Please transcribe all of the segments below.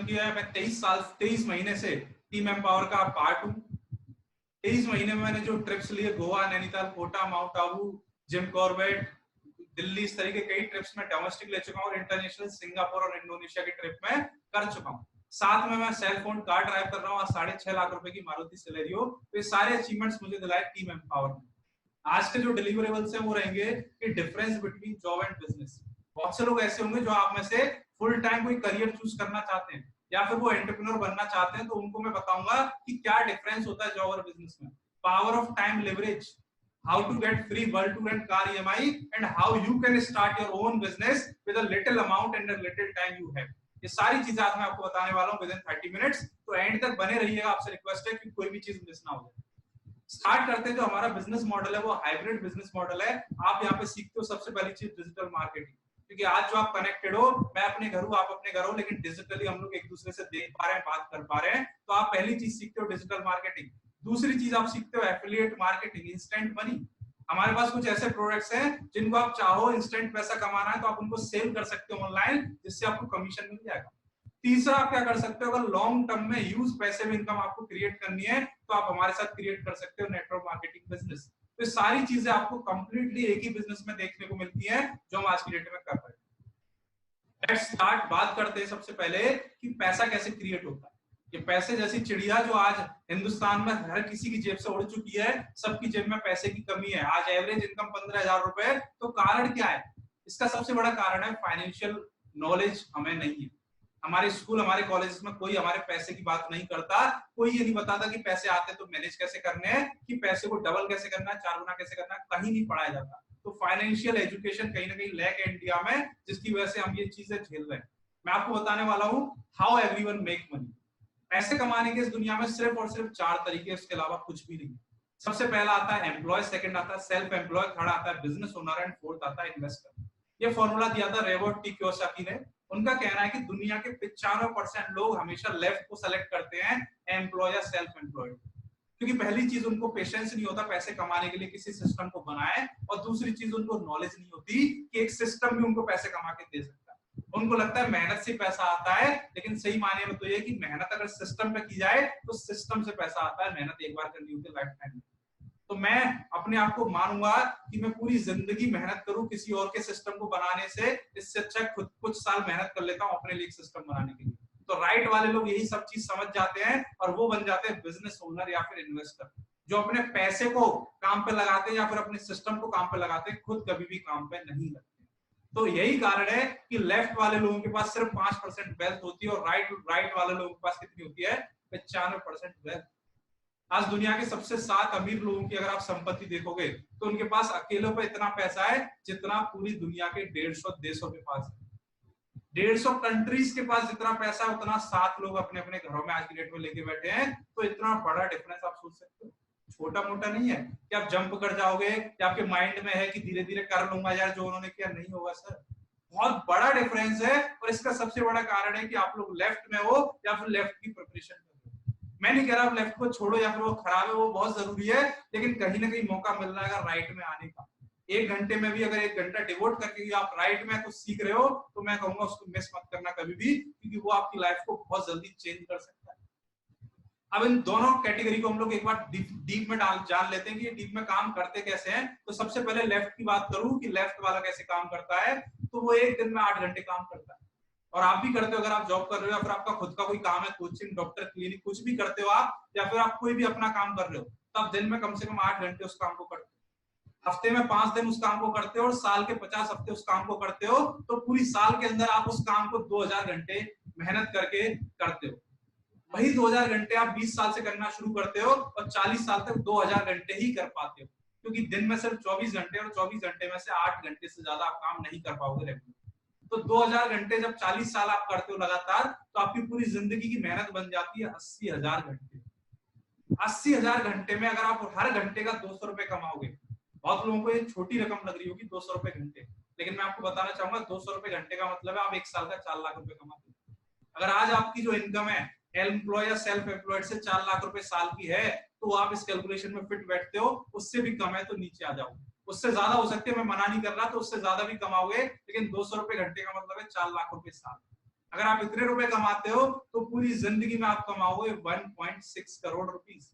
किया है, मैं 23 महीने से टीम एम्पावर का पार्ट हूँ। 23 महीने में मैंने जो ट्रिप्स लिए, Goa, Nainital, Kota, Mount Abu, Jim Corbett, Delhi, इस तरीके कई ट्रिप्स में डोमेस्टिक ले चुका हूँ और इंटरनेशनल सिंगापुर और इंडोनेशिया की ट्रिप में कर चुका हूँ। साथ में मैं सेल्फ ओन्ड कार ड्राइव कर रहा हूँ, 6.5 लाख रुपए की मारुति सिलेरियो। तो ये सारे अचीवमेंट्स मुझे दिलाए टीम एम्पावर ने। आज के जो डिलीवरेबल्स हैं वो रहेंगे कि difference between job and business. बहुत से लोग ऐसे होंगे जो आप में से फुल टाइम कोई करियर चूज करना चाहते हैं या फिर वो एंटरप्रेन्योर बनना चाहते हैं, तो उनको मैं बताऊंगा कि क्या डिफरेंस होता है जॉब और बिजनेस में। Power of time leverage, how to get free world tour and car EMI, and how you can start your own business with a little amount and a little time you have। ये सारी चीजें आज मैं आपको बताने वाला हूँ within 30 minutes. तो एंड तक बने रहिएगा, आपसे रिक्वेस्ट है कि कोई भी चीज मिस ना हो जाए। स्टार्ट करते हैं। जो हमारा बिजनेस मॉडल है वो हाइब्रिड बिजनेस मॉडल है। आप यहाँ पे सीखते हो सबसे पहली चीज डिजिटल मार्केटिंग, क्योंकि आज जो आप कनेक्टेड हो, मैं अपने घर हूँ, आप अपने घर हो, लेकिन डिजिटली हम लोग एक दूसरे से देख पा रहे हैं, बात कर पा रहे हैं। तो आप पहली चीज सीखते हो डिजिटल मार्केटिंग। दूसरी चीज आप सीखते हो एफिलिएट मार्केटिंग, इंस्टेंट मनी। हमारे पास कुछ ऐसे प्रोडक्ट्स हैं जिनको आप चाहो इंस्टेंट पैसा कमाना है तो आप उनको सेल कर सकते हो ऑनलाइन, जिससे आपको कमीशन मिल जाएगा। तीसरा आप क्या कर सकते हो, अगर लॉन्ग टर्म में ह्यूज पैसे में इनकम आपको क्रिएट करनी है तो आप हमारे साथ क्रिएट कर सकते हो नेटवर्क मार्केटिंग बिजनेस। तो ये सारी चीजें आपको कंप्लीटली एक ही बिजनेस में देखने को मिलती है जो हम आज की डेट में कर रहे हैं। Let's start. बात करते हैं सबसे पहले कि पैसा कैसे क्रिएट होता है। ये पैसे जैसी चिड़िया जो आज हिंदुस्तान में हर किसी की जेब से उड़ चुकी है, सबकी जेब में पैसे की कमी है। आज एवरेज इनकम 15,000 रुपए। तो कारण क्या है? इसका सबसे बड़ा कारण है फाइनेंशियल नॉलेज हमें नहीं है। हमारे स्कूल, हमारे कॉलेज में कोई हमारे पैसे की बात नहीं करता। कोई ये नहीं बताता कि पैसे आते तो मैनेज कैसे करने हैं, कि पैसे को डबल कैसे करना है, 4 गुना कैसे करना है, कहीं नहीं पढ़ाया जाता। तो फाइनेंशियल एजुकेशन कहीं ना कहीं लैक है इंडिया में, जिसकी वजह से हम ये चीजें झेल रहे हैं। मैं आपको बताने वाला हूँ हाउ एवरीवन मेक मनी। पैसे कमाने के इस दुनिया में सिर्फ और सिर्फ 4 तरीके, उसके अलावा कुछ भी नहीं। सबसे पहला आता है एम्प्लॉय, सेकंड आता है सेल्फ एम्प्लॉय, थर्ड आता है बिजनेस ओनर एंड फोर्थ आता है इन्वेस्टर। ये फॉर्मूला दिया था रेवर्ट टी कियोसाकी ने। उनका कहना है कि दुनिया के 95% लोग हमेशा लेफ्ट को सेलेक्ट करते हैं, एम्प्लॉय या सेल्फ एम्प्लॉयड। क्योंकि पहली चीज उनको पेशेंस नहीं होता पैसे कमाने के लिए किसी सिस्टम को बनाए, और दूसरी चीज उनको नॉलेज नहीं होती कि एक सिस्टम भी उनको पैसे कमा के दे सकता है। उनको लगता है मेहनत से पैसा आता है, लेकिन सही मायने में तो ये कि मेहनत अगर सिस्टम पे की जाए तो सिस्टम से पैसा आता है। मेहनत एक बार करनी होती है लाइफ टाइम में। तो मैं अपने आप को मानूंगा कि मैं पूरी जिंदगी मेहनत करूं किसी और के सिस्टम को बनाने से, इससे अच्छा खुद कुछ साल मेहनत कर लेता हूं अपने लिए सिस्टम बनाने के लिए। तो राइट वाले लोग यही सब चीज समझ जाते हैं और वो बन जाते हैं बिजनेस ओनर या फिर इन्वेस्टर, जो अपने पैसे को काम पे लगाते हैं या फिर अपने सिस्टम को काम पे लगाते हैं, खुद कभी भी काम पे नहीं लगते। तो यही कारण है कि लेफ्ट वाले लोगों के पास सिर्फ 5% वेल्थ होती है और राइट वाले लोगों के पास कितनी होती है? 95% वेल्थ। आज दुनिया के सबसे 7 अमीर लोगों की अगर आप संपत्ति देखोगे तो उनके पास अकेले पे इतना पैसा है जितना पूरी दुनिया के 150 देशों के पास है। 150 कंट्रीज के पास जितना पैसा है उतना 7 लोग अपने अपने घरों में आज की डेट में लेके बैठे हैं। तो इतना बड़ा डिफरेंस आप सोच सकते हो, छोटा मोटा नहीं है कि आप जंप कर जाओगे या आपके माइंड में है कि धीरे धीरे कर लूंगा यार जो उन्होंने किया, नहीं होगा सर। बहुत बड़ा डिफरेंस है और इसका सबसे बड़ा कारण है कि आप लोग लेफ्ट में हो या फिर लेफ्ट की प्रिपरेशन कर रहे हो। मैं नहीं कह रहा आप लेफ्ट को छोड़ो या फिर वो खराब है, वो बहुत जरूरी है, लेकिन कहीं ना कहीं मौका मिल रहा है अगर राइट में आने का। 1 घंटे में भी अगर 1 घंटा डिवोट करके आप राइट में कुछ सीख रहे हो तो मैं कहूंगा उसको मिस मत करना कभी भी, क्योंकि वो आपकी लाइफ को बहुत जल्दी चेंज कर सकता है। अब इन दोनों कैटेगरी को हम लोग एक बार डीप में जान लेते हैं कि ये डीप में काम करते कैसे हैं। तो सबसे पहले लेफ्ट की बात करूं कि लेफ्ट वाला कैसे काम करता है, तो वो एक दिन में 8 घंटे काम करता है। और आप भी करते हो, अगर आप जॉब कर रहे हो या फिर आपका खुद का कोई काम है, कोचिंग, डॉक्टर, क्लिनिक, कुछ भी करते हो आप, या फिर आप कोई भी अपना काम कर रहे हो, तो आप दिन में कम से कम 8 घंटे उस काम को करते हो। हफ्ते में 5 दिन उस काम को करते हो और साल के 50 हफ्ते उस काम को करते हो। तो पूरी साल के अंदर आप उस काम को 2000 घंटे मेहनत करके करते हो। वही 2000 घंटे आप 20 साल से करना शुरू करते हो और 40 साल तक 2000 घंटे ही कर पाते हो, क्योंकि दिन में सिर्फ 24 घंटे और 24 घंटे में से 8 घंटे से ज्यादा आप काम नहीं कर पाओगे रेगुलर। तो 2000 घंटे जब 40 साल आप करते हो लगातार, तो आपकी पूरी जिंदगी की मेहनत बन जाती है 80,000 घंटे। 80,000 घंटे में अगर आप हर घंटे का 200 रुपए कमाओगे, बहुत लोगों को ये छोटी रकम लग रही होगी 200 रुपए घंटे, लेकिन मैं आपको बताना चाहूंगा 200 रुपए घंटे का मतलब है आप 1 साल का 4 लाख रुपए कमाते हो। अगर आज आपकी जो इनकम है एम्प्लॉय या सेल्फ एम्प्लॉयड से 4 लाख रुपए साल की है, तो आप इस कैलकुलेशन में फिट बैठते हो। उससे भी कम है तो नीचे आ जाओ, उससे ज्यादा हो सकती है, मैं मना नहीं कर रहा, तो उससे ज्यादा भी कमाओगे, लेकिन 200 रुपए घंटे का मतलब है 4 लाख रुपए साल। अगर आप इतने रुपए कमाते हो तो पूरी जिंदगी में आप कमाओगे 1.6 करोड़ रुपीस।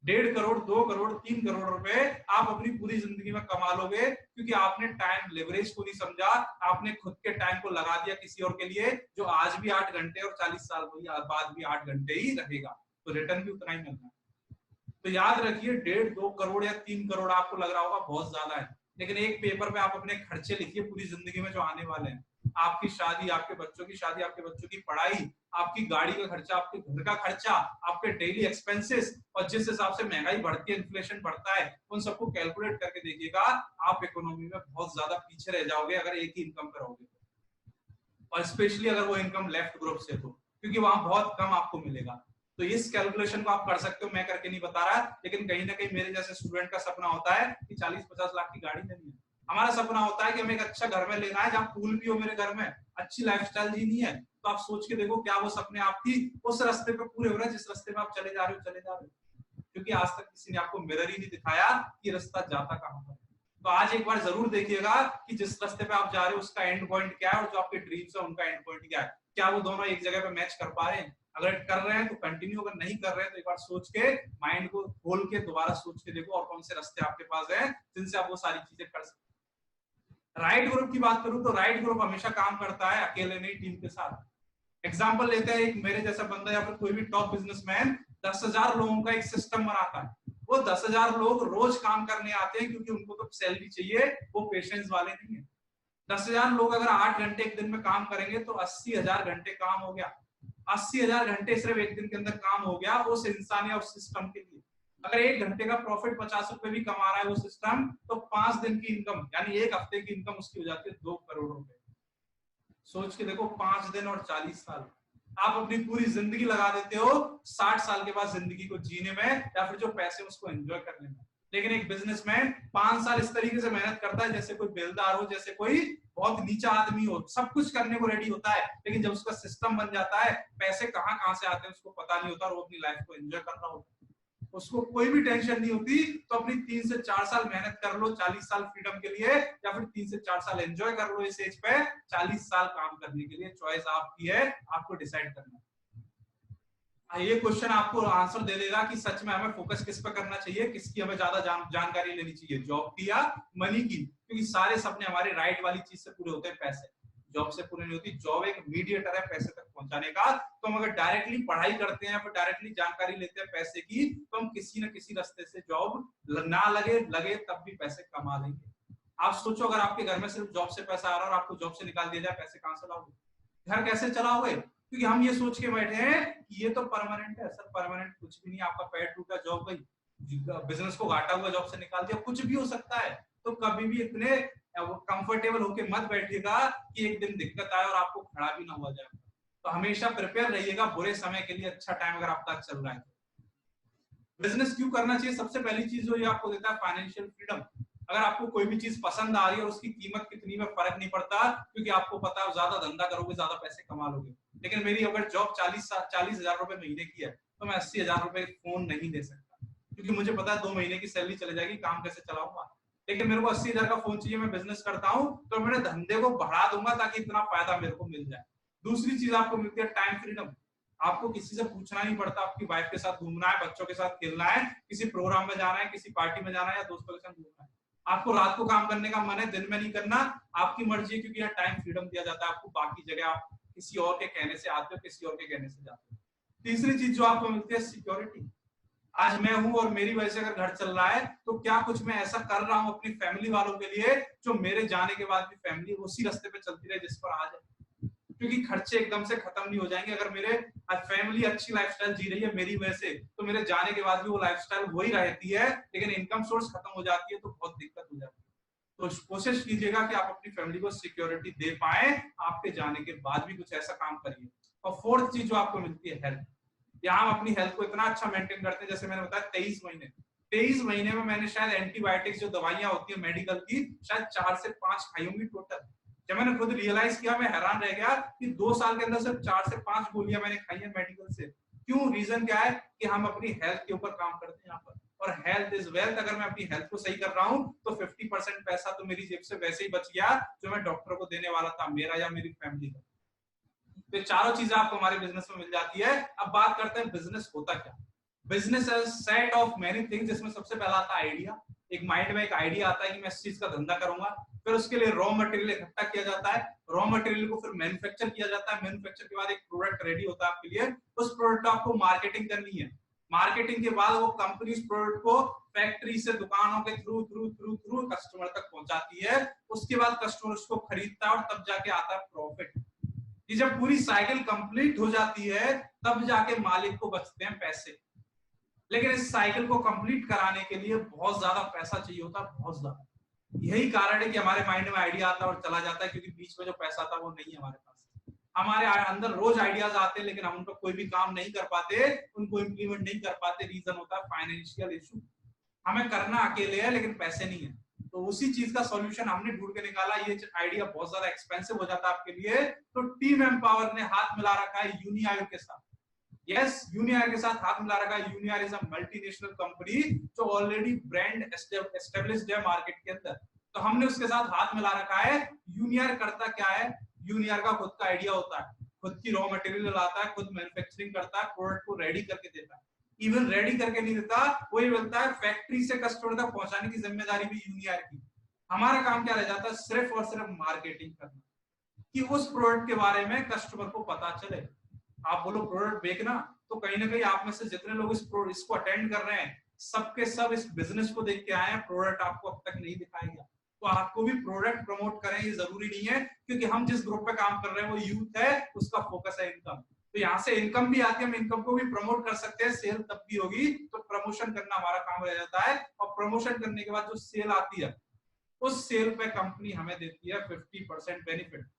1.5 करोड़, 2 करोड़, 3 करोड़ रुपए आप अपनी पूरी जिंदगी में कमा लोगे, क्योंकि आपने टाइम लेवरेज को नहीं समझा। आपने खुद के टाइम को लगा दिया किसी और के लिए, जो आज भी 8 घंटे और 40 साल बाद भी 8 घंटे ही रहेगा, तो रिटर्न भी उतना ही मिलना है। तो याद रखिए, 1.5-2 करोड़ या 3 करोड़ आपको लग रहा होगा बहुत ज्यादा है, लेकिन एक पेपर पे आप अपने खर्चे लिखिए पूरी जिंदगी में जो आने वाले हैं। आपकी शादी, आपके बच्चों की शादी, आपके बच्चों की पढ़ाई, आपकी गाड़ी का खर्चा, आपके घर का खर्चा, आपके डेली एक्सपेंसेस, और जिस हिसाब से महंगाई बढ़ती है, इन्फ्लेशन बढ़ता है, उन सबको कैलकुलेट करके देखिएगा, आप इकोनॉमी में बहुत ज्यादा पीछे रह जाओगे अगर एक ही इनकम पर रहोगे, और स्पेशली अगर वो इनकम लेफ्ट ग्रुप से, तो क्योंकि वहां बहुत कम आपको मिलेगा। तो इस कैलकुलेशन को आप कर सकते हो, मैं करके नहीं बता रहा, लेकिन कहीं ना कहीं मेरे जैसे स्टूडेंट का सपना होता है कि 40-50 लाख की गाड़ी लेनी है। हमारा सपना होता है कि हमें एक अच्छा घर में लेना है, जहाँ पूल भी हो मेरे घर में, अच्छी लाइफस्टाइल जीनी है। तो आप सोच के देखो, क्या वो सपने आपकी उस रास्ते पे पूरे हो रहे हैं जिस रास्ते में आप चले जा रहे हो? क्योंकि आज तक किसी ने आपको मिरर ही नहीं दिखाया कि रास्ता जाता कहां पर। तो आज एक बार जरूर देखिएगा कि जिस रास्ते पे आप जा रहे हो उसका एंड पॉइंट क्या है, और जो आपके ड्रीम्स है उनका एंड पॉइंट क्या है। क्या वो दोनों एक जगह पे मैच कर पा रहे हैं? अगर कर रहे हैं तो कंटिन्यू, अगर नहीं कर रहे हैं तो एक बार सोच के, माइंड को खोल के दोबारा सोच के देखो और कौन से रास्ते आपके पास है जिनसे आप वो सारी चीजें कर सकते। राइट ग्रुप की बात करूं तो राइट ग्रुप हमेशा काम करता है अकेले नहीं, टीम के साथ। एग्जाम्पल लेते हैं, एक मेरे जैसा बंदा या फिर कोई भी टॉप बिजनेसमैन 10,000 लोगों का एक सिस्टम बनाता है। वो 10,000 लोग रोज काम करने आते हैं क्योंकि उनको तो सैलरी चाहिए, वो पेशेंस वाले नहीं है। 10,000 लोग अगर 8 घंटे एक दिन में काम करेंगे तो 80,000 घंटे काम हो गया। 80,000 घंटे सिर्फ एक दिन के अंदर काम हो गया उस इंसान या उस सिस्टम के लिए। अगर 1 घंटे का प्रॉफिट 50 रुपए भी कमा रहा है वो सिस्टम, तो 5 दिन की इनकम यानी 1 हफ्ते की इनकम उसकी हो जाती है 2 करोड़ रुपए। सोच के देखो, 5 दिन और 40 साल, आप अपनी पूरी जिंदगी लगा देते हो 60 साल के बाद जिंदगी को जीने में, या फिर जो पैसे उसको एंजॉय करने में। लेकिन एक बिजनेसमैन 5 साल इस तरीके से मेहनत करता है जैसे कोई बेलदार हो, जैसे कोई बहुत नीचा आदमी हो, सब कुछ करने को रेडी होता है, लेकिन जब उसका सिस्टम बन जाता है, पैसे कहां से आते हैं उसको पता नहीं होता, और वो अपनी लाइफ को एंजॉय कर रहा होता है। उसको कोई भी टेंशन नहीं होती। तो अपनी 3 से 4 साल मेहनत कर लो 40 साल फ्रीडम के लिए, या फिर 3 से 4 साल एंजॉय कर लो इस एज पे 40 साल काम करने के लिए। चॉइस आपकी है, आपको डिसाइड करना है। ये क्वेश्चन आपको आंसर दे देगा कि सच में हमें फोकस किस पे करना चाहिए, किसकी हमें ज्यादा जानकारी लेनी चाहिए, जॉब की या मनी की। क्योंकि सारे सपने हमारे राइट वाली चीज से पूरे होते हैं, पैसे। जॉब से पूरी नहीं होती। जॉब एक मीडिएटर है पैसे तक पहुंचाने का। तो हम अगर डायरेक्टली पढ़ाई करते हैं, फिर डायरेक्टली जानकारी लेते हैं पैसे की, तो हम किसी न किसी रास्ते से जॉब ना लगे तब भी पैसे कमा लेंगे। आप सोचो, अगर आपके घर में सिर्फ जॉब से पैसा आ रहा है और आपको जॉब से निकाल दिया जाए, पैसे कहां से लाओगे? घर कैसे चलाओगे? क्योंकि हम ये सोच के बैठे हैं कि ये तो परमानेंट है। सर परमानेंट कुछ भी नहीं। आपका पैर टूटा, जॉब गई, बिजनेस को घाटा हुआ, जॉब से निकाल दिया, कुछ भी हो सकता है। तो कभी भी इतने कंफर्टेबल होके मत बैठिएगा कि एक दिन दिक्कत आए और आपको खड़ा भी ना हुआ जाए। तो हमेशा प्रिपेयर रहिएगा बुरे समय के लिए, अच्छा टाइम अगर आपका चल रहा है। बिजनेस क्यों करना चाहिए? सबसे पहली चीज जो ये आपको देता है फाइनेंशियल फ्रीडम। अगर आपको कोई भी चीज पसंद आ रही है और उसकी कीमत कितनी में फर्क नहीं पड़ता, क्योंकि आपको पता है ज्यादा धंधा करोगे ज्यादा पैसे कमा लोगे। लेकिन मेरी अगर जॉब 40,000 रुपए महीने की है, तो मैं 80,000 रुपए फोन नहीं दे सकता, क्योंकि मुझे पता है 2 महीने की सैलरी चले जाएगी, काम कैसे चलाऊंगा। लेकिन मेरे को 80,000 का फोन चाहिए, मैं बिजनेस करता हूँ, तो मेरे धंधे को बढ़ा दूंगा ताकि इतना फायदा मेरे को मिल जाए। दूसरी चीज आपको मिलती है टाइम फ्रीडम। आपको किसी से पूछना नहीं पड़ता। आपकी वाइफ के साथ घूमना है, बच्चों के साथ खेलना है, किसी प्रोग्राम में जाना है, किसी पार्टी में जाना है, या दोस्तों के साथ घूमना है। आपको रात को काम करने का मन है, दिन में नहीं करना, आपकी मर्जी है, क्योंकि यहाँ टाइम फ्रीडम दिया जाता है आपको। बाकी जगह आप किसी और के कहने से आते हो, किसी और के कहने से जाते हो। तीसरी चीज जो आपको मिलती है सिक्योरिटी। आज मैं हूं और मेरी वजह से अगर घर चल रहा है, तो क्या कुछ मैं ऐसा कर रहा हूं अपनी फैमिली वालों के लिए जो मेरे जाने के बाद भी फैमिली उसी रास्ते पे चलती रहे जिस पर आज है। क्योंकि खर्चे एकदम से खत्म नहीं हो जाएंगे। अगर मेरे फैमिली अच्छी लाइफस्टाइल जी रही है मेरी वजह से, तो मेरे जाने के बाद भी वो लाइफस्टाइल वही रहती है, लेकिन इनकम सोर्स खत्म हो जाती है, तो बहुत दिक्कत हो जाती है। तो कोशिश कीजिएगा कि आप अपनी फैमिली को सिक्योरिटी दे पाए, आपके जाने के बाद भी कुछ ऐसा काम करिए। और फोर्थ चीज जो आपको मिलती है हेल्थ। यहाँ हम अपनी हेल्थ को इतना अच्छा मेंटेन करते हैं, जैसे मैंने बताया 23 महीने में मैंने शायद एंटीबायोटिक्स जो दवाइयां होती है मेडिकल की, शायद 4 से 5 खाई होंगी टोटल। जब मैंने खुद रियलाइज किया, मैं हैरान रह गया कि 2 साल के अंदर सिर्फ 4 से 5 गोलियां मैंने खाई है मेडिकल से। क्यों? रीजन क्या है कि हम अपनी हेल्थ के ऊपर काम करते हैं यहाँ पर। और हेल्थ इज वेल्थ। अगर मैं अपनी हेल्थ को सही कर रहा हूँ, तो 50% पैसा तो मेरी जेब से वैसे ही बच गया, जो मैं डॉक्टर को देने वाला था, मेरा या मेरी फैमिली का। तो ये चारों चीजें आपको हमारे बिजनेस में मिल जाती है। अब बात करते हैं बिजनेस होता क्या। Business is set of many things, जिसमें सबसे पहला आता है आइडिया। एक माइंड में एक आइडिया आता है कि मैं इस चीज का धंधा करूंगा, फिर उसके लिए रॉ मटेरियल इकट्ठा किया जाता है, रॉ मटेरियल को फिर मैन्युफैक्चर किया जाता है, मैन्युफैक्चर के बाद एक प्रोडक्ट रेडी होता है आपके लिए, उस प्रोडक्ट को आपको मार्केटिंग करनी है, मार्केटिंग के बाद वो कंपनी उस प्रोडक्ट को फैक्ट्री से दुकानों के through through through through customer तक पहुंचाती है, उसके बाद कस्टमर उसको खरीदता है और तब जाके आता है प्रॉफिट। ये जब पूरी साइकिल कंप्लीट हो जाती है तब जाके मालिक को बचते हैं पैसे। लेकिन इस साइकिल को कंप्लीट कराने के लिए बहुत ज्यादा पैसा चाहिए होता है, बहुत ज्यादा। यही कारण है कि हमारे माइंड में आइडिया आता है और चला जाता है, क्योंकि बीच में जो पैसा था वो नहीं है हमारे पास। हमारे अंदर रोज आइडियाज आते हैं लेकिन हम उनको कोई भी काम नहीं कर पाते, उनको इम्प्लीमेंट नहीं कर पाते। रीजन होता है फाइनेंशियल इशू। हमें करना अकेले है लेकिन पैसे नहीं है, तो उसी चीज का सॉल्यूशन हमने ढूंढ के निकाला। ये आइडिया बहुत ज्यादा एक्सपेंसिव हो जाता है आपके लिए, तो टीम एम्पावर ने हाथ मिला रखा है यूनिआर के साथ। यस, यूनिआर के साथ हाथ मिला रखा है। यूनिआर इज अ मल्टीनेशनल कंपनी जो ऑलरेडी ब्रांड एस्टेब्लिश्ड है मार्केट के अंदर, तो हमने उसके साथ हाथ मिला रखा है। यूनिआर करता क्या है, यूनिआर का खुद का आइडिया होता है, खुद की रॉ मटेरियल लाता है, खुद मैन्युफैक्चरिंग करता है, प्रोडक्ट को रेडी करके देता है। इवन रेडी करके नहीं देता, वही बोलता है फैक्ट्री से कस्टमर तक पहुंचाने की जिम्मेदारी भी यूनिआर की। हमारा काम क्या रह जाता है, सिर्फ और सिर्फ मार्केटिंग करना, कि उस प्रोडक्ट के बारे में कस्टमर को पता चले। आप बोलो प्रोडक्ट बेचना, तो कहीं ना कहीं आप में से जितने लोग इसको अटेंड कर रहे हैं सबके सब इस बिजनेस को देख के आए हैं। प्रोडक्ट आपको अब तक नहीं दिखाया गया, तो आपको भी प्रोडक्ट प्रमोट करें ये जरूरी नहीं है, क्योंकि हम जिस ग्रुप पे काम कर रहे हैं वो यूथ है, उसका फोकस है इनकम। तो यहाँ से इनकम भी आती है, हम इनकम को भी प्रमोट कर सकते हैं। सेल तब भी होगी, तो प्रमोशन करना हमारा काम रह जाता है। और प्रमोशन करने के बाद जो सेल आती है, उस सेल पे कंपनी हमें देती है 50% बेनिफिट।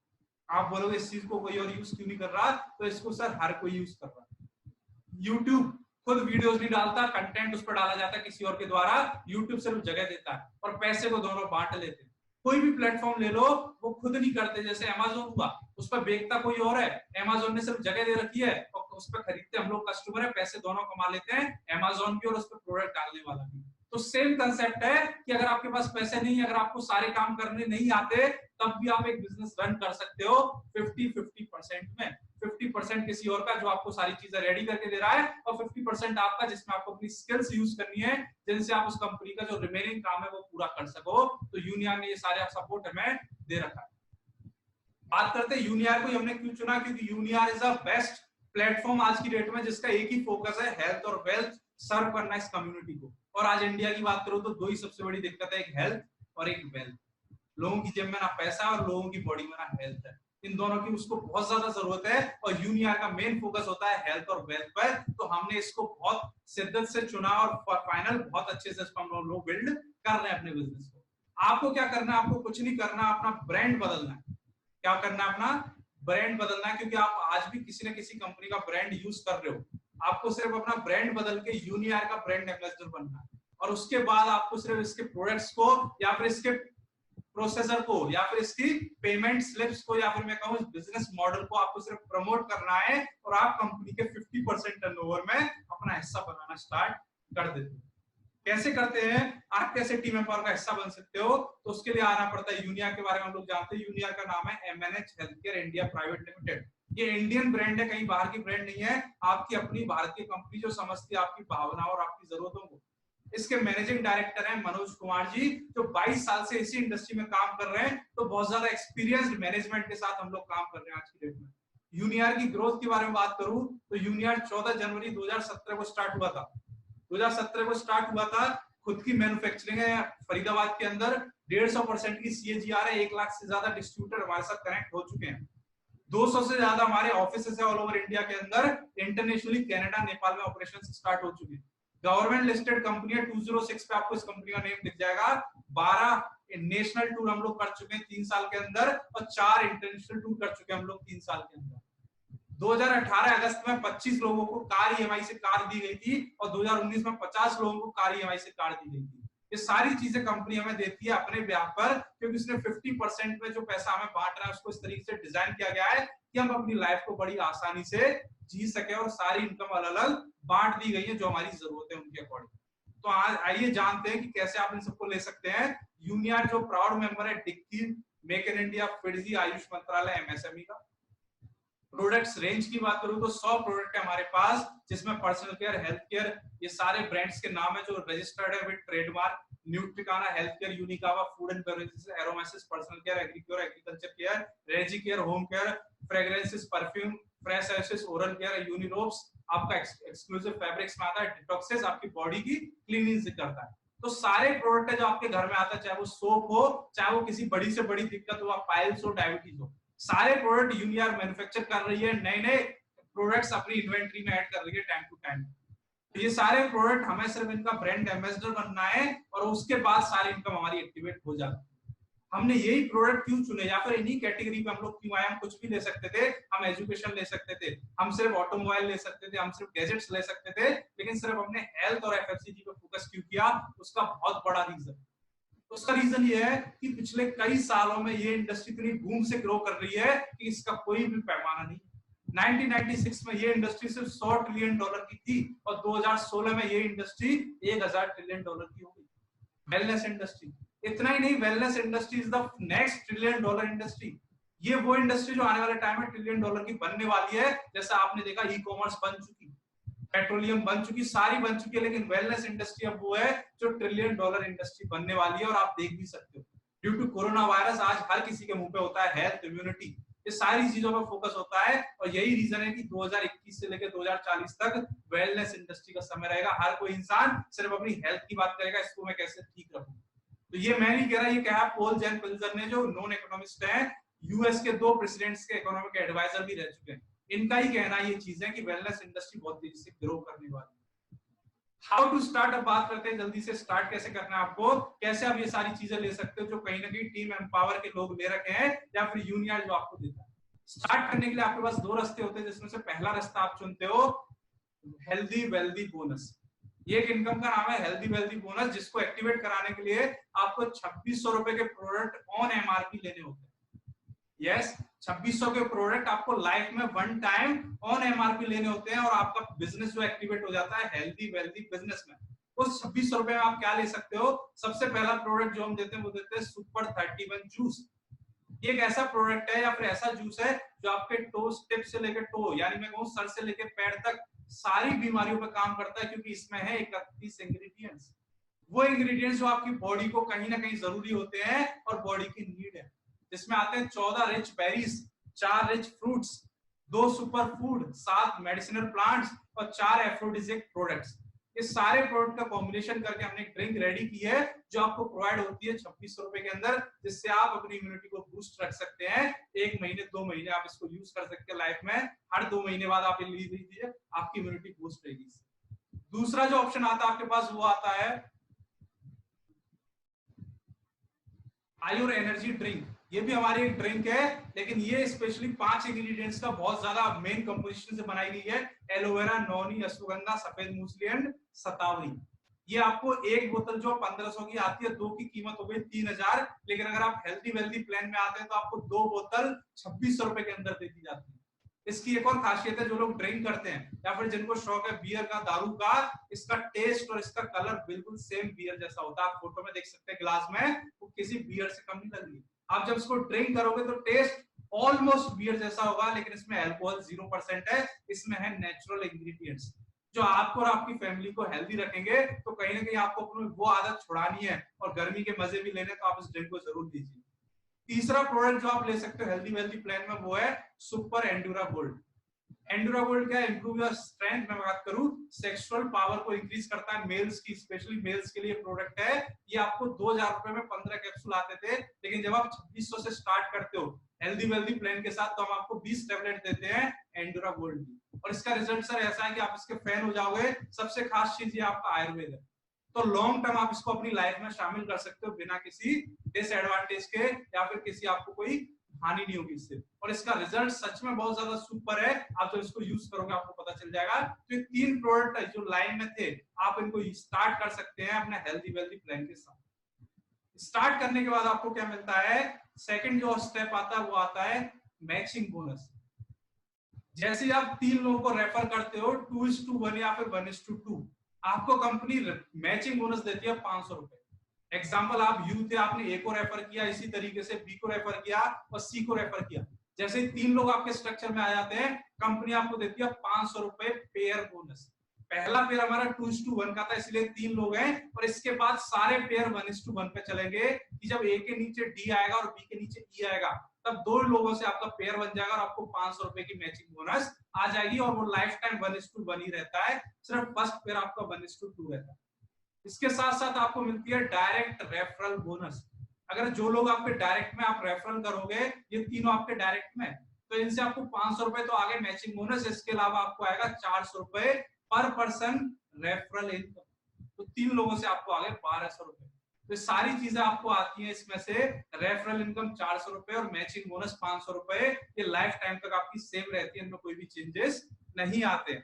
आप बोलोगे इस चीज को कोई और यूज क्यों नहीं कर रहा, तो इसको सर हर कोई यूज कर रहा है। यूट्यूब खुद वीडियोस नहीं डालता, कंटेंट उस पर डाला जाता है किसी और के द्वारा, यूट्यूब सिर्फ जगह देता है और पैसे को दोनों बांट लेते हैं। कोई भी प्लेटफॉर्म ले लो, वो खुद नहीं करते। जैसे अमेज़न हुआ, उस पर बेचता कोई और है, अमेज़न ने सिर्फ जगह दे रखी है और उस पर खरीदते हम लोग कस्टमर है, पैसे दोनों कमा लेते हैं, अमेज़न भी और उस पर प्रोडक्ट डालने वाला भी। तो सेम कंसेप्ट है कि अगर आपके पास पैसे नहीं है, अगर आपको सारे काम करने नहीं आते, तब भी आप एक बिजनेस रन कर सकते हो 50-50% में। 50% किसी और का जो आपको सारी चीजें रेडी करके दे रहा है, और 50% आपका जिसमें आपको अपनी स्किल्स यूज करनी है, जिनसे आप उस कंपनी का जो रिमेनिंग काम है वो पूरा कर सको। तो यूनियन ने ये सारे सपोर्ट हमें दे रखा है। बात करते हैं यूनियर को हमने क्यों चुना, क्योंकि यूनियर इज अ बेस्ट प्लेटफॉर्म आज की डेट में, जिसका एक ही फोकस है हेल्थ और वेल्थ सर्व करना इस कम्युनिटी को। और आज इंडिया की बात करो तो दो ही सबसे बड़ी दिक्कत है, एक हेल्थ और एक वेल्थ। लोगों की जेब में ना पैसा और लोगों की बॉडी में ना हेल्थ है, इन दोनों की उसको बहुत ज्यादा जरूरत है। और यूनियर का मेन फोकस होता है हेल्थ और वेल्थ पर, तो हमने इसको बहुत शिद्दत से चुना और फाइनल बहुत अच्छे से इसको हम लोग बिल्ड कर रहे हैं अपने बिजनेस को। आपको क्या करना है, आपको कुछ नहीं करना, अपना ब्रांड बदलना है। क्या करना है, अपना ब्रांड बदलना है, क्योंकि आप आज भी किसी न किसी कंपनी का ब्रांड यूज कर रहे हो। आपको सिर्फ अपना ब्रांड बदल के यूनियर का ब्रांड एम्बेसडर बनना है, और उसके बाद आपको सिर्फ इसके प्रोडक्ट्स को या फिर इसके प्रोसेसर को या फिर इसकी पेमेंट स्लिप्स को या फिर मैं कहूं बिजनेस मॉडल को आपको सिर्फ प्रमोट करना है, और आप कंपनी के 50% टर्नओवर में अपना हिस्सा बनाना स्टार्ट कर देते हो। कैसे करते हैं, आप कैसे टीम एम्पावर का हिस्सा बन सकते हो, तो उसके लिए आना पड़ता है। यूनियर के बारे में हम लोग जानते हैं, यूनियर का नाम है MNH healthcare India private limited. ये इंडियन ब्रांड है, कहीं बाहर की ब्रांड नहीं है, आपकी अपनी भारतीय कंपनी जो समझती है आपकी भावनाओं और आपकी जरूरतों को। इसके मैनेजिंग डायरेक्टर हैं मनोज कुमार जी, जो 22 साल से इसी इंडस्ट्री में काम कर रहे हैं, तो बहुत ज्यादा एक्सपीरियंस्ड मैनेजमेंट के साथ हम लोग काम कर रहे हैं आज की डेट में। यूनियर की ग्रोथ के बारे में बात करूं तो यूनियर 14 जनवरी 2017 को स्टार्ट हुआ था। 2017 को स्टार्ट हुआ था, खुद की मैन्युफैक्चरिंग है फरीदाबाद के अंदर, 150% की CAGR है, 1 लाख से ज्यादा डिस्ट्रीब्यूटर हमारे साथ कनेक्ट हो चुके हैं, 200 से ज्यादा हमारे ऑफिसेस है ऑल ओवर इंडिया के अंदर, इंटरनेशनली कनाडा नेपाल में ऑपरेशन स्टार्ट हो चुके हैं। गवर्नमेंट लिस्टेड कंपनी है, 206 पे आपको इस कंपनी का नेम दिख जाएगा। 12 नेशनल टूर हम लोग कर चुके हैं 3 साल के अंदर, और 4 इंटरनेशनल टूर कर चुके हैं हम लोग 3 साल के अंदर। 2018 अगस्त में 25 लोगों को कार EMI से कार दी गई थी, और 2019 में 50 लोगों को कार EMI से कार दी गई थी। ये सारी चीजें कंपनी हमें देती है अपने ब्याह पर, क्योंकि उसने 50% में जो पैसा हमें बांट रहा है उसको इस तरीके से डिजाइन किया गया है कि हम अपनी लाइफ को बड़ी आसानी से जी सके, और सारी इनकम अलग अलग बांट दी गई है जो हमारी जरूरत है उनके अकॉर्डिंग। तो आज आइए जानते हैं कि कैसे आप इन सबको ले सकते हैं। यूनियर जो प्राउड मेंबर है डिक्की, मेक इन इंडिया, फिडजी, आयुष मंत्रालय, MSME का। प्रोडक्ट्स रेंज की बात करूं तो 100 प्रोडक्ट है हमारे पास, जिसमें पर्सनल केयर, हेल्थ केयर, ये सारे ब्रांड्स के नाम है जो रजिस्टर्ड है विद ट्रेडमार्क। न्यूट्रिकाना, हेल्थ केयर, यूनिकावा, फूड एंड बेवरेजेस, एरोमेसिस, पर्सनल केयर, एग्रीक्योर, एग्रीकल्चर केयर, रेजी care, home care, fragrances, perfume, fresh एसेस, ओरल केयर, यूनिरोब्स, आपका एक्सक्लूसिव फैब्रिक्स में आता है, डिटॉक्सेस, आपकी बॉडी की क्लीनिंग करता है। तो सारे प्रोडक्ट है जो आपके घर में आता है, चाहे वो सोप हो, चाहे वो किसी बड़ी से बड़ी दिक्कत हो, पाइल्स हो, डायबिटीज हो, सारे प्रोडक्ट यूनिआर मैन्युफैक्चर कर रही है, नए नए प्रोडक्ट्स अपनी इन्वेंट्री में ऐड कर रही है टाइम टू टाइम। तो ये सारे प्रोडक्ट हमें सिर्फ इनका ब्रांड एम्बेसडर बनना है और उसके बाद सारी इनकम हमारी एक्टिवेट हो जाती है। हमने यही प्रोडक्ट क्यों चुने, या फिर इन्हीं कैटेगरी पे हम लोग क्यों आए? हम कुछ भी ले सकते थे, हम एजुकेशन ले सकते थे, हम सिर्फ ऑटोमोबाइल ले सकते थे, हम सिर्फ गैजेट्स ले सकते थे, लेकिन सिर्फ हमने हेल्थ और एफएमसीजी पे फोकस क्यों किया? उसका बहुत बड़ा रीजन, उसका रीजन ये है कि पिछले कई सालों में ये इंडस्ट्री इतनी बूम से ग्रो कर रही है कि इसका कोई भी पैमाना नहीं। 1996 में ये इंडस्ट्री सिर्फ $100 ट्रिलियन की थी और 2016 में ये इंडस्ट्री $1000 ट्रिलियन की हो गई। वेलनेस इंडस्ट्री, इतना ही नहीं, wellness industry is the next $1 trillion industry. ये वो इंडस्ट्री जो आने वाले टाइम में $1 ट्रिलियन की बनने वाली है। जैसा आपने देखा ई कॉमर्स बन चुकी, पेट्रोलियम बन चुकी, सारी बन चुकी है, लेकिन वेलनेस इंडस्ट्री अब वो है जो $1 ट्रिलियन इंडस्ट्री बनने वाली है। और आप देख भी सकते हो ड्यू टू कोरोना वायरस आज हर किसी के मुंह पे होता है हेल्थ, इम्यूनिटी, ये सारी चीजों पर फोकस होता है। और यही रीजन है कि 2021 से लेकर 2040 तक वेलनेस इंडस्ट्री का समय रहेगा। हर कोई इंसान सिर्फ अपनी हेल्थ की बात करेगा, इसको मैं कैसे ठीक रखूं। तो ये मैं नहीं कह रहा, ये कहा पॉल जैन पिल्जर ने, जो नॉन इकोनॉमिस्ट हैं, यूएस के 2 प्रेसिडेंट्स के इकोनॉमिक एडवाइजर भी रह चुके हैं। इनका ही कहना ये चीज है कि वेलनेस इंडस्ट्री बहुत तेजी से ग्रो करने वाली है। हाउ टू स्टार्ट, अब बात करते हैं जल्दी से स्टार्ट कैसे करना है आपको, कैसे आप ये सारी चीजें ले सकते हो जो कहीं ना कहीं टीम एम्पावर के लोग ले रखे हैं या फिर यूनियन जो आपको देता है। स्टार्ट करने के लिए आपके पास 2 रास्ते होते हैं, जिसमें से पहला रास्ता आप चुनते हो हेल्दी वेल्दी बोनस। ये एक इनकम का नाम है हेल्दी वेल्दी बोनस, जिसको एक्टिवेट कराने के लिए आपको 2600 रुपए के प्रोडक्ट ऑन एमआरपी लेने होते हैं। यस, 2600 के प्रोडक्ट आपको लाइफ में वन टाइम ऑन एमआरपी लेने होते हैं और आपका बिजनेस जो एक्टिवेट हो जाता है हेल्दी वेल्दी बिजनेस में। उस 2600 रुपए में आप क्या ले सकते हो? सबसे पहला प्रोडक्ट जो हम देते हैं वो देते हैं सुपर 31 जूस। ये एक ऐसा प्रोडक्ट है या फिर ऐसा जूस है जो आपके टोस टिप से लेकर टो, यानी मैं कहूं सर से लेकर पैर तक सारी बीमारियों पर काम करता है, क्योंकि इसमें है 31 इंग्रेडिएंट्स। वो इंग्रेडिएंट्स जो आपकी बॉडी को कहीं ना कहीं जरूरी होते हैं और बॉडी की नीड है। जिसमें आते हैं 14 rich berries, 4 rich fruits, 2 super food, 7 medicinal plants और 4 एफ्रोडिजिक प्रोडक्ट्स। ये सारे प्रोडक्ट का कॉम्बिनेशन करके हमने एक ड्रिंक रेडी की है जो आपको प्रोवाइड होती है 2600 रुपए के अंदर, जिससे आप अपनी इम्यूनिटी को बूस्ट रख सकते हैं। 1 महीने 2 महीने आप इसको यूज कर सकते हैं लाइफ में। हर 2 महीने बाद आप ये ले लीजिए, आपकी इम्यूनिटी बूस्ट रहेगी। दूसरा जो ऑप्शन आता है आपके पास वो आता है आयुर एनर्जी ड्रिंक। ये भी हमारी एक ड्रिंक है, लेकिन ये स्पेशली 5 इंग्रेडिएंट्स का बहुत ज्यादा मेन कंपोजिशन से बनाई गई है। एलोवेरा, नौनी, अश्वगंधा, सफेद मूसली एंड शतावरी। ये आपको एक बोतल जो 1500 की आती है, 2 की कीमत हो गई 3000, लेकिन अगर आप हेल्दी वेल्दी प्लान में आते हैं तो आपको 2 बोतल 2600 रुपए के अंदर दे दी जाती है। इसकी एक और खासियत है, जो लोग ड्रिंक करते हैं या फिर जिनको शौक है बियर का, दारू का, इसका टेस्ट और इसका कलर बिल्कुल सेम बियर जैसा होता है। आप फोटो में देख सकते हैं ग्लास में, वो किसी बियर से कम नहीं लग रही। आप जब इसको ड्रिंक करोगे तो टेस्ट ऑलमोस्ट बियर जैसा होगा, लेकिन इसमें अल्कोहल 0% है। इसमें है नेचुरल इंग्रेडिएंट्स जो आपको और आपकी फैमिली को हेल्दी रखेंगे। तो कहीं ना कहीं आपको अपनी वो आदत छुड़ानी है और गर्मी के मजे भी लेने, तो आप इस ड्रिंक को जरूर लीजिए। तीसरा प्रोडक्ट जो आप ले सकते हो हेल्दी वेल्दी प्लान में वो है सुपर एंडुरा गोल्ड। एंडुरा गोल्ड क्या, इंप्रूव योर स्ट्रेंथ में बात करूं, सेक्सुअल पावर को इंक्रीज करता है मेल्स की, स्पेशली मेल्स के लिए प्रोडक्ट है। ये आपको 2000 रुपए में 15 कैप्सूल आते थे, लेकिन जब आप 2600 से स्टार्ट करते हो हेल्दी वेल्दी प्लान के साथ, तो हम आपको 20 टैबलेट देते हैं एंडुरा गोल्ड की। और इसका रिजल्ट सर ऐसा है कि आप इसके फैन हो जाओगे। सबसे खास चीज ये आपका आयुर्वेद है, तो लॉन्ग टर्म आप इसको अपनी लाइफ में शामिल कर सकते हो बिना किसी डिसएडवांटेज के, या फिर किसी आपको कोई हानि नहीं होगी इससे। और इसका रिजल्ट सच में बहुत ज्यादा सुपर है। आप जब इसको यूज करोगे आपको पता चल जाएगा। तो ये 3 प्रोडक्ट है जो लाइन में थे, आप इनको स्टार्ट कर सकते हैं अपने हेल्दी वेल्दी प्लान के साथ। स्टार्ट करने के बाद आपको क्या मिलता है, सेकंड जो स्टेप आता है वो आता है मैचिंग बोनस। जैसे आप 3 लोगों को रेफर करते हो 2:1 या फिर 1:2, आपको कंपनी मैचिंग बोनस देती है 500 रुपए। एग्जाम्पल, आप यू थे, आपने ए को रेफर किया, इसी तरीके से बी को रेफर किया और सी को रेफर किया, जैसे ही 3 लोग आपके स्ट्रक्चर में आ जाते हैं, कंपनी आपको देती है 500 रुपए पेयर बोनस। पहला पेयर हमारा 2:1 का था, इसलिए 3 लोग हैं, और इसके बाद सारे पेयर 1:1 पे चलेंगे कि जब ए के नीचे डी आएगा और बी के नीचे ई आएगा, तब 2 लोगों से आपका पेयर बन जाएगा और आपको 500 रुपए की मैचिंग बोनस आ जाएगी, और वो लाइफ टाइम 1:1 ही रहता है, सिर्फ फर्स्ट पेयर आपका 1:2 रहता है। इसके साथ साथ आपको मिलती है डायरेक्ट रेफरल बोनस। अगर जो लोग आपके डायरेक्ट में आप रेफरल करोगे, ये तीनों आपके डायरेक्ट में, तो इनसे आपको 500 रुपए तो आगे मैचिंग बोनस, इसके अलावा आपको आएगा 400 रुपए पर पर्सन रेफरल इनकम। तो 3 लोगों से आपको आगे 1200 रुपए। तो सारी चीजें आपको आती हैं इसमें से, रेफरल इनकम 400 रुपए और मैचिंग बोनस 500 रुपए, ये लाइफ टाइम तक आपकी सेम रहती है, इनमें कोई भी चेंजेस नहीं आते।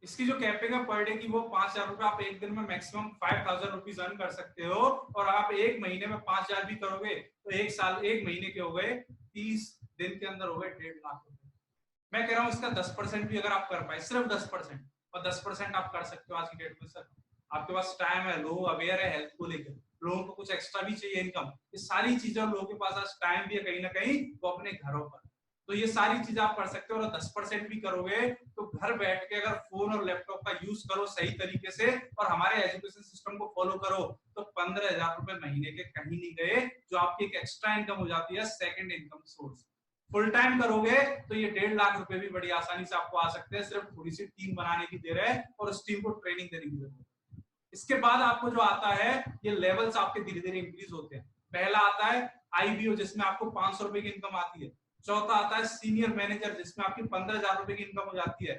इसकी जो कैपिंग है पर डे की, वो 5,000 रुपए, आप एक दिन में मैक्सिमम 5,000 रुपीज अर्न कर सकते हो, और आप एक महीने में 5,000 भी करोगे तो एक साल, एक महीने के हो गए 30 दिन के अंदर हो गए 1.5 लाख रुपए। मैं कह रहा हूँ इसका 10% भी अगर आप कर पाए, सिर्फ 10%, और 10% आप कर सकते हो आज की डेट में। सर आपके पास टाइम है, लोग अवेयर है हेल्थ को लेकर, लोगों को कुछ एक्स्ट्रा भी चाहिए इनकम, ये सारी चीजें लोगों के पास आज टाइम भी है कहीं ना कहीं, वो अपने घरों पर, तो ये सारी चीजें आप कर सकते हो। और 10% भी करोगे तो घर बैठ के अगर फोन और लैपटॉप का यूज करो सही तरीके से और हमारे एजुकेशन सिस्टम को फॉलो करो, तो 15,000 रुपए महीने के कहीं नहीं गए, जो आपकी एक एक्स्ट्रा इनकम हो जाती है, second income source. Full time करोगे तो ये 1.5 लाख रुपए भी बड़ी आसानी से आपको आ सकते हैं, सिर्फ थोड़ी सी टीम बनाने की देर है और उस टीम को ट्रेनिंग देने की जरूरत है। इसके बाद आपको जो आता है, ये लेवल्स आपके धीरे धीरे इंक्रीज होते हैं। पहला आता है आईबीओ, जिसमें आपको 500 रुपए की इनकम आती है। चौथा आता है सीनियर मैनेजर, जिसमें आपकी 15,000 रुपए की इनकम हो जाती है।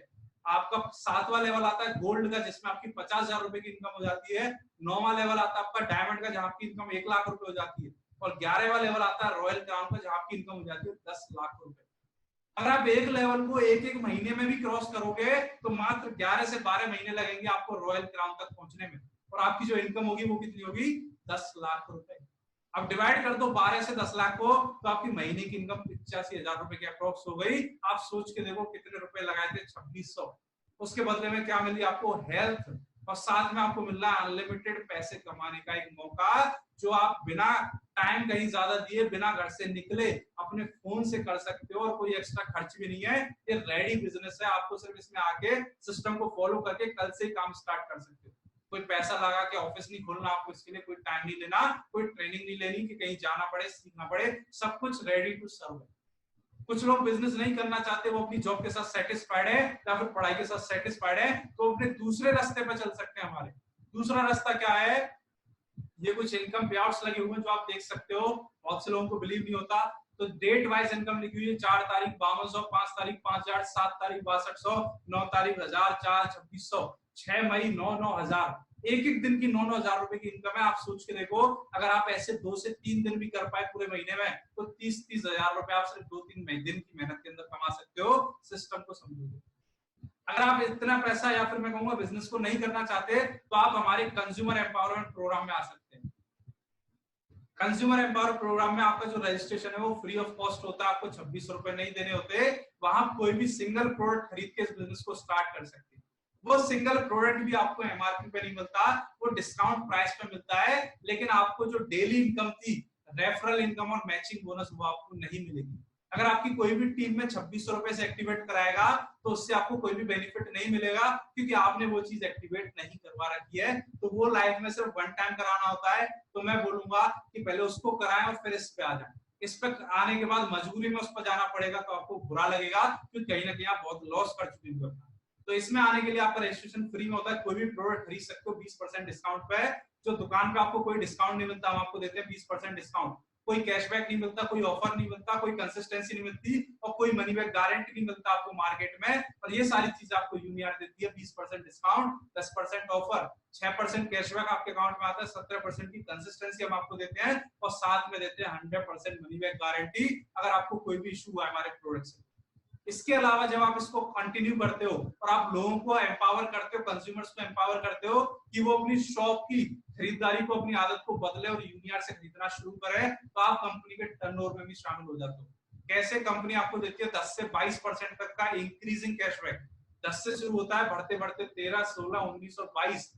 आपका 7वां लेवल आता है गोल्ड का, जिसमें आपकी 50,000 रुपए की इनकम हो जाती है। 9वां लेवल आता है आपका डायमंड का, जहां आपकी इनकम 1 लाख रुपए हो जाती है। और 11वां लेवल आता है रॉयल क्राउन का, जहां आपकी इनकम हो जाती है 10 लाख रुपए। अगर आप एक लेवल को एक एक महीने में भी क्रॉस करोगे तो मात्र 11 से 12 महीने लगेंगे आपको रॉयल क्राउन तक पहुंचने में, और आपकी जो इनकम होगी वो कितनी होगी, 10 लाख रुपए। अब डिवाइड कर दो 12 से 10 लाख को, तो आपकी महीने की इनकम 85,000 रुपए की अप्रोक्स हो गई। आप सोच के देखो कितने रुपए लगाए थे, 2600। उसके बदले में क्या मिली आपको, हेल्थ, और साथ में आपको मिल रहा है अनलिमिटेड पैसे कमाने का एक मौका, जो आप बिना टाइम कहीं ज्यादा दिए, बिना घर से निकले अपने फोन से कर सकते हो, और कोई एक्स्ट्रा खर्च भी नहीं है। ये रेडी बिजनेस है, आपको सिर्फ इसमें आके सिस्टम को फॉलो करके कल से ही काम स्टार्ट कर सकते हो। कोई पैसा लगा के ऑफिस नहीं खोलना, आपको इसके लिए कोई टाइम नहीं लेना, कोई ट्रेनिंग नहीं लेनी कि कहीं जाना पड़े, सीखना पड़े, सब कुछ रेडी टू सर्व है। कुछ लोग बिजनेस नहीं करना चाहते, वो अपनी जॉब के साथ सेटिस्फाइड है या फिर पढ़ाई के साथ सेटिस्फाइड है, तो अपने दूसरे रास्ते पर चल सकते हैं। हमारे दूसरा रास्ता क्या है, ये कुछ इनकम पे आउट्स लगे हुए हैं जो आप देख सकते हो। बहुत से लोगों को बिलीव नहीं होता, तो डेट वाइज इनकम लिखी हुई है, 4 तारीख 5200, 5 तारीख 5,000, 7 तारीख 6200, 9 तारीख 1000, 4 2600, 6 मई 9,000। एक एक दिन की 9,000 रुपए की इनकम है। आप सोच के देखो, अगर आप ऐसे 2 से 3 दिन भी कर पाए पूरे महीने में, तो 30,000 रुपए आप सिर्फ 2-3 दिन की मेहनत के अंदर कमा सकते हो। सिस्टम को समझोगे। अगर आप इतना पैसा या फिर मैं कहूंगा बिजनेस को नहीं करना चाहते, तो आप हमारे कंज्यूमर एम्पावरमेंट प्रोग्राम में आ सकते हैं। कंज्यूमर एम्पावर प्रोग्राम में आपका जो रजिस्ट्रेशन है वो फ्री ऑफ कॉस्ट होता है, आपको 26 रुपए नहीं देने होते। वहां कोई भी सिंगल प्रोडक्ट खरीद के इस बिजनेस को स्टार्ट कर सकते हैं। वो सिंगल प्रोडक्ट भी आपको एमआरपी पे नहीं मिलता, वो डिस्काउंट प्राइस पे मिलता है, लेकिन आपको जो डेली इनकम थी, रेफरल इनकम और मैचिंग बोनस, वो आपको नहीं मिलेगी। अगर आपकी कोई भी टीम में 2600 रुपए से एक्टिवेट कराएगा, तो उससे आपको कोई भी बेनिफिट नहीं मिलेगा, क्योंकि आपने वो चीज एक्टिवेट नहीं करवा रखी है। तो वो लाइफ में सिर्फ वन टाइम कराना होता है। तो मैं बोलूंगा कि पहले उसको कराएं और फिर इस पे आ जाए। इस पे आने के बाद मजबूरी में उस पर जाना पड़ेगा, तो आपको बुरा लगेगा, क्योंकि कहीं ना कहीं आप बहुत लॉस कर चुके हैं। तो इसमें आने के लिए आपका रजिस्ट्रेशन फ्री में होता है। कोई भी प्रोडक्ट खरीद सकते हो 20% डिस्काउंट पे। जो दुकान पे आपको कोई डिस्काउंट नहीं मिलता, हम आपको देते हैं 20% डिस्काउंट। कोई कैशबैक नहीं मिलता, कोई ऑफर नहीं मिलता, कोई कंसिस्टेंसी नहीं मिलती, और कोई मनी बैक गारंटी नहीं मिलता आपको मार्केट में। और ये सारी चीजें आपको यूनियार देती है, 20% डिस्काउंट, 10% ऑफर, 6% कैशबैक आपके अकाउंट में आता है, 17% की कंसिस्टेंसी हम आपको देते हैं, और साथ में देते हैं 100% मनी बैक गारंटी अगर आपको कोई भी इशू हुआ हमारे प्रोडक्ट से। इसके अलावा जब आप इसको कंटिन्यू करते हो और आप लोगों को एम्पावर करते हो, कंज्यूमर्स को एम्पावर करते हो कि वो अपनी शॉप की खरीदारी को, अपनी आदत को बदले और यूनियार से खरीदना शुरू करे, तो आप कंपनी के टर्नओवर में भी शामिल हो जाते हो। कैसे? कंपनी आपको देती है 10 से 22% तक का इंक्रीजिंग कैशबैक। 10 से शुरू होता है, बढ़ते बढ़ते 13, 16, 19 और 22,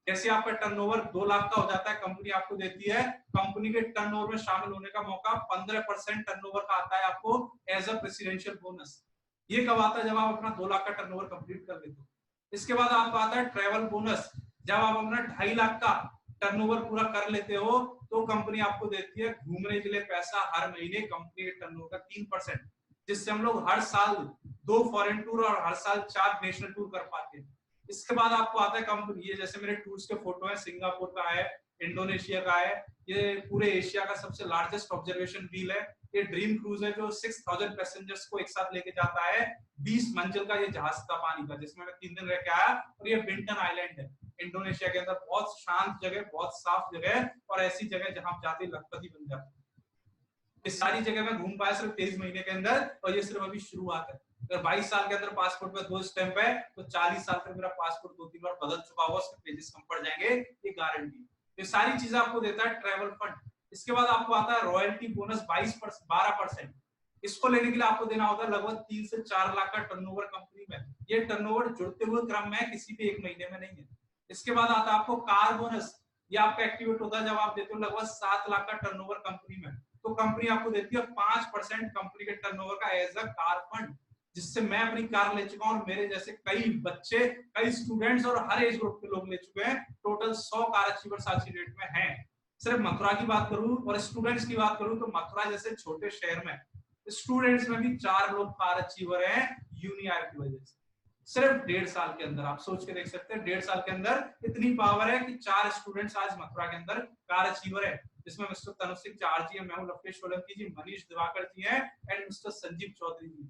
जैसे आपका टर्नओवर 2 लाख का हो जाता है, कंपनी आपको देती है कंपनी के टर्नओवर में शामिल होने का मौका, 15% टर्नओवर का आता है आपको एज अ प्रेसिडेंशियल बोनस। ये कब आता है? जब आप अपना 2 लाख का टर्नओवर कंप्लीट कर लेते हो। इसके बाद आपको आता है ट्रैवल बोनस। जब आप अपना 2.5 लाख का टर्नओवर पूरा कर लेते हो तो कंपनी आपको देती है घूमने के लिए पैसा हर महीने कंपनी के टर्नओवर का 3%, जिससे हम लोग हर साल 2 फॉरेन टूर और हर साल 4 नेशनल टूर कर पाते हैं। इसके बाद आपको आता है कंपनी, ये जैसे मेरे टूर्स के फोटो है, सिंगापुर का है, इंडोनेशिया का है, ये पूरे एशिया का सबसे लार्जेस्ट ऑब्जर्वेशन व्हील है। ये ड्रीम क्रूज है जो 6000 पैसेंजर्स को एक साथ लेके जाता है। 20 मंजिल का ये जहाज था पानी का, जिसमें मैं 3 दिन रह के आया। और ये बिंटन आइलैंड है इंडोनेशिया के अंदर, बहुत शांत जगह, बहुत साफ जगह, और ऐसी जगह जहां आप जाते लखपति बन जाते। ये सारी जगह मैं घूम पाया सिर्फ 23 महीने के अंदर, और ये सिर्फ अभी शुरुआत है। अगर 22 साल के अंदर पासपोर्ट पे 2 स्टैंप है तो 40 साल तक मेरा पासपोर्ट 2-3 बार बदल चुका होगा, उसके पेजेस कम पड़ जाएंगे, ये गारंटी। ये सारी चीजें आपको देता है ट्रैवल फंड। इसके बाद आपको आता है रॉयल्टी बोनस 12%। इसको लेने के लिए आपको देना होता है लगभग 3 से 4 लाख का टर्नओवर कंपनी में। ये टर्नओवर जुड़ते हुए क्रम में किसी भी एक महीने में नहीं है। इसके बाद आता है आपको कार बोनस। ये आपका एक्टिवेट होता है जब आप देते हो लगभग 7 लाख का टर्नओवर कंपनी में, तो कंपनी आपको देती है 5% कंपनी के टर्नओवर का एज अ कार फंड, जिससे मैं अपनी कार ले चुका हूं और मेरे जैसे कई बच्चे, कई स्टूडेंट्स और हर एज ग्रुप के लोग ले चुके हैं। टोटल 100 कार अचीवर्स आज की डेट में हैं। सिर्फ मथुरा की बात करूं और स्टूडेंट्स की बात करूं तो मथुरा जैसे छोटे शहर में स्टूडेंट्स में भी 4 लोग कार अचीवर हैं यूनिआर की वजह से। सिर्फ 1.5 साल के अंदर आप सोच के देख सकते हैं, 1.5 साल के अंदर इतनी पावर है कि 4 स्टूडेंट्स आज मथुरा के अंदर कार अचीवर है, जिसमें मिस्टर तनु सिंह चार जी है, मैं हूं लवकेश सोलंकी जी, मनीष दिवाकर जी हैं एंड मिस्टर संजीव चौधरी जी।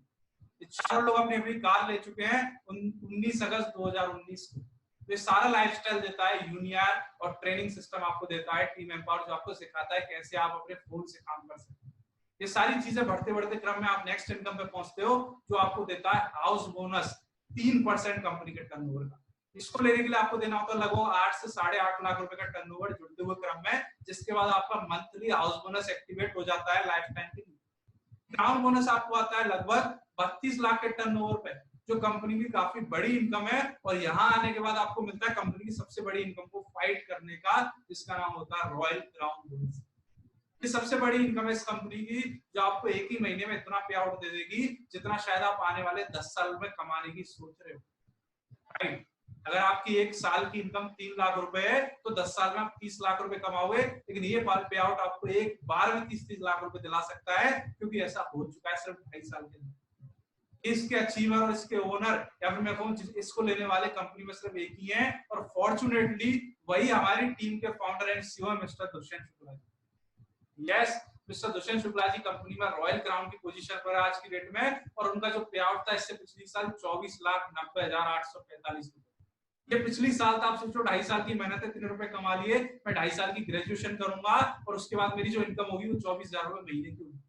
ये 4 लोग अपनी अपनी कार ले चुके हैं 19 अगस्त 2019 को। तो ये सारा लाइफस्टाइल देता है यूनिआर, और ट्रेनिंग सिस्टम आपको देता है टीम एम्पावर, जो आपको सिखाता है कैसे आप अपने फोन से काम कर सकते हैं। ये सारी चीजें बढ़ते बढ़ते क्रम में आप नेक्स्ट इनकम पे पहुंचते हो, जो आपको देता है हाउस बोनस 3% कंपनी के टर्नओवर का। इसको लेने के लिए आपको देना होता है लगभग 8 से 8.5 लाख रुपए का टर्नओवर जुड़ते हुए क्रम में, जिसके बाद आपका मंथली हाउस बोनस एक्टिवेट हो जाता है लाइफ टाइम के लिए। क्राउन बोनस आपको आता है लगभग 32 लाख के टर्नओवर पे, जो कंपनी की काफी बड़ी इनकम है। और यहाँ आने के बाद आपको मिलता है कंपनी की सबसे बड़ी इनकम को फाइट करने का, जिसका नाम होता है रॉयल क्राउन बोनस। ये सबसे बड़ी इनकम है इस कंपनी की, जो आपको एक ही महीने में इतना पे आउट दे देगी जितना शायद आप आने वाले 10 साल में कमाने की सोच रहे हो। राइट? अगर आपकी एक साल की इनकम 3 लाख रुपए है तो 10 साल में आप 30 लाख रुपए कमाओगे, लेकिन ये पे आउट आपको एक बार में 30 लाख रुपए दिला सकता है, क्योंकि ऐसा हो चुका है सिर्फ 2.5 साल के अंदर। इसके अचीवर और इसके ओनर, या फिर मैं कहूं इसको लेने वाले कंपनी में सिर्फ एक ही है, और फॉर्चुनेटली वही हमारी टीम के फाउंडर एंड सीईओ है mister Dushyant Shukla ji. Yes, mister Dushyant Shukla ji company में रॉयल क्राउन की पोजीशन पर आज की डेट में, और उनका जो पे आउट था इससे पिछली साल 24,90,845 रुपए। ये पिछली साल था, आप सोचो 2.5 साल की मेहनत है, 3 रुपए कमा लिए। मैं 2.5 साल की ग्रेजुएशन करूंगा और उसके बाद मेरी जो इनकम होगी वो 24,000 रुपए महीने की होगी।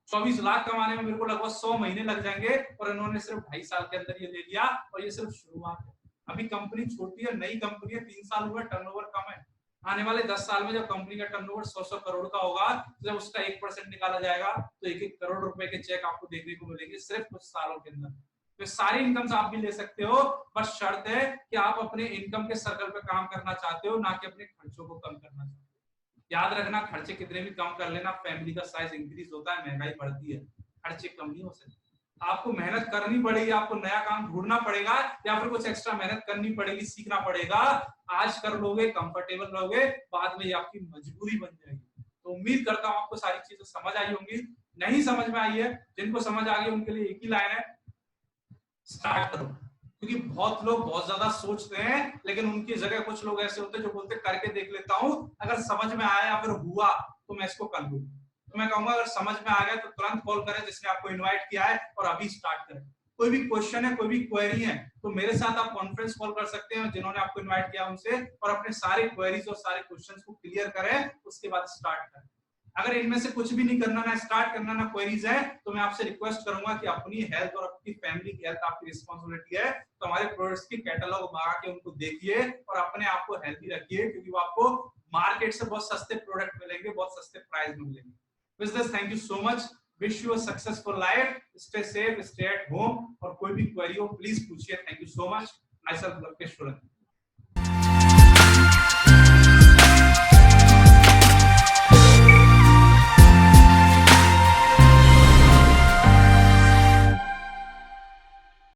24 लाख कमाने में मेरे को लगभग 100 महीने लग जाएंगे, और इन्होंने सिर्फ 2.5 साल के अंदर ये ले लिया, और ये सिर्फ शुरुआत है। अभी कंपनी छोटी है, नई कंपनी है, 3 साल हुआ, टर्नओवर कम है। आने वाले 10 साल में जब कंपनी का टर्नओवर 100 करोड़ का होगा, जब उसका 1% निकाला जाएगा तो 1-1 करोड़ रुपए के चेक आपको देखने को मिलेंगे सिर्फ कुछ सालों के अंदर। तो सारी इनकम आप भी ले सकते हो, बस शर्त है कि आप अपने इनकम के सर्कल पे काम करना चाहते हो, ना कि अपने खर्चों को कम करना चाहते हो। याद रखना, खर्चे कितने भी कम कर लेना, फैमिली का साइज इंक्रीज होता है, महंगाई बढ़ती है, खर्चे कम नहीं हो सकते। आपको मेहनत करनी पड़ेगी, आपको नया काम ढूंढना पड़ेगा, या फिर कुछ एक्स्ट्रा मेहनत करनी पड़ेगी, सीखना पड़ेगा। आज कर लोगे, कंफर्टेबल रहोगे, बाद में ये आपकी मजबूरी बन जाएगी। तो उम्मीद करता हूं आपको सारी चीजें समझ आई होंगी। नहीं समझ में आई है, जिनको समझ आ गई उनके लिए एक ही लाइन है, स्टार्ट करो। क्योंकि बहुत लोग बहुत ज्यादा सोचते हैं, लेकिन उनकी जगह कुछ लोग ऐसे होते हैं जो बोलते करके देख लेता हूं, अगर समझ में आया या फिर हुआ तो मैं इसको कर लूं। तो मैं कहूंगा अगर समझ में आ गया तो तुरंत कॉल करें जिसने आपको इनवाइट किया है, और अभी स्टार्ट करें। कोई भी क्वेश्चन है, कोई भी क्वेरी है, तो मेरे साथ आप कॉन्फ्रेंस कॉल कर सकते हैं, जिन्होंने आपको इनवाइट किया उनसे, और अपने सारे क्वेरीज और सारे क्वेश्चंस को क्लियर करें, उसके बाद स्टार्ट करें। अगर इनमें से कुछ भी नहीं करना, ना स्टार्ट करना, ना क्वेरीज है, तो मैं आपसे रिक्वेस्ट करूंगा कि अपनी हेल्थ और अपनी फैमिली की हेल्थ आपकी रिस्पांसिबिलिटी है, तो हमारे प्रोडक्ट्स की कैटलॉग मंगा के उनको देखिए और अपने आप को हेल्थी रखिए, क्योंकि वो आपको मार्केट से बहुत सस्ते प्रोडक्ट मिलेंगे, बहुत सस्ते प्राइस में मिलेंगे। With this, thank you so much, wish you a successful life, stay safe, stay at home, और कोई भी क्वेरी हो प्लीज पूछिए। Thank you so much. My self Lavkesh Solanki.